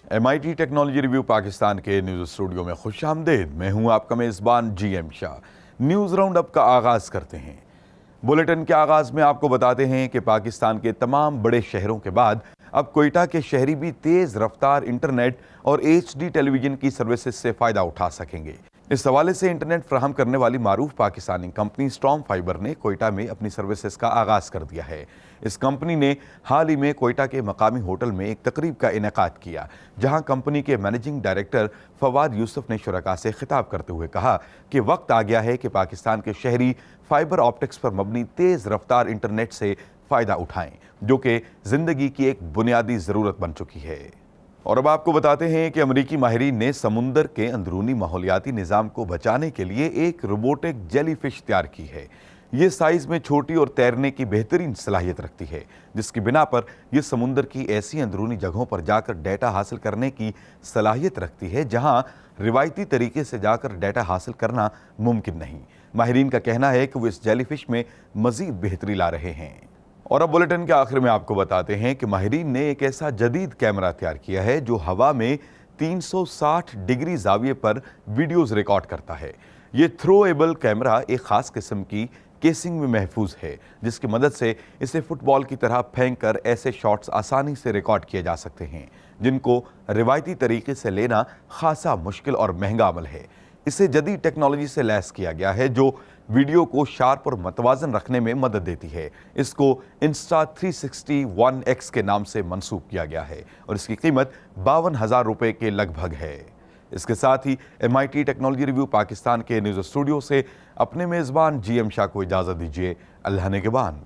MIT technology review Pakistan के news studio में खुश आमदेद। मैं हूं आपका मेज़बान GM Shah. News round up का आगाज़ करते हैं। बुलेटिन के आगाज़ में आपको बताते हैं कि पाकिस्तान के तमाम बड़े शहरों के बाद अब कोयटा के शहरी भी तेज़ रफ्तार इंटरनेट और HD टेलीविज़न की सर्विसेज से फ़ायदा उठा सकेंगे। इस हवाले से इंटरनेट फराहम करने वाली मारूफ पाकिस्तानी कंपनी स्टॉर्म फाइबर ने कोयटा में अपनी सर्विसेज का आगाज़ कर दिया है। इस कंपनी ने हाल ही में कोयटा के मकामी होटल में एक तकरीब का इनेकाद किया, जहां कंपनी के मैनेजिंग डायरेक्टर फवाद यूसुफ ने शुरका से खिताब करते हुए कहा कि वक्त आ गया है कि पाकिस्तान के शहरी फाइबर ऑप्टिक्स पर मबनी तेज़ रफ्तार इंटरनेट से फ़ायदा उठाएं, जो कि ज़िंदगी की एक बुनियादी ज़रूरत बन चुकी है। और अब आपको बताते हैं कि अमरीकी माहिरीन ने समुंदर के अंदरूनी माहौलियाती निज़ाम को बचाने के लिए एक रोबोटिक जेलीफिश तैयार की है। ये साइज़ में छोटी और तैरने की बेहतरीन सलाहियत रखती है, जिसकी बिना पर यह समुंदर की ऐसी अंदरूनी जगहों पर जाकर डेटा हासिल करने की सलाहियत रखती है जहां रिवायती तरीके से जाकर डेटा हासिल करना मुमकिन नहीं। माहिरीन का कहना है कि वो इस जेलीफिश में मज़ीद बेहतरी ला रहे हैं। और अब बुलेटिन के आखिर में आपको बताते हैं कि माहिरीन ने एक ऐसा जदीद कैमरा तैयार किया है जो हवा में 360 डिग्री जाविये पर वीडियोस रिकॉर्ड करता है। ये थ्रोएबल कैमरा एक खास किस्म की केसिंग में महफूज है, जिसकी मदद से इसे फुटबॉल की तरह फेंक कर ऐसे शॉट्स आसानी से रिकॉर्ड किए जा सकते हैं जिनको रिवायती तरीके से लेना खासा मुश्किल और महंगा अमल है। इसे जदीद टेक्नोलॉजी से लैस किया गया है जो वीडियो को शार्प और मतवाजन रखने में मदद देती है। इसको Insta360 ONE X के नाम से मंसूब किया गया है और इसकी कीमत 52,000 रुपए के लगभग है। इसके साथ ही MIT टेक्नोलॉजी रिव्यू पाकिस्तान के न्यूज़ स्टूडियो से अपने मेज़बान GM शाह को इजाज़त दीजिए। अल्लाह निगहबान।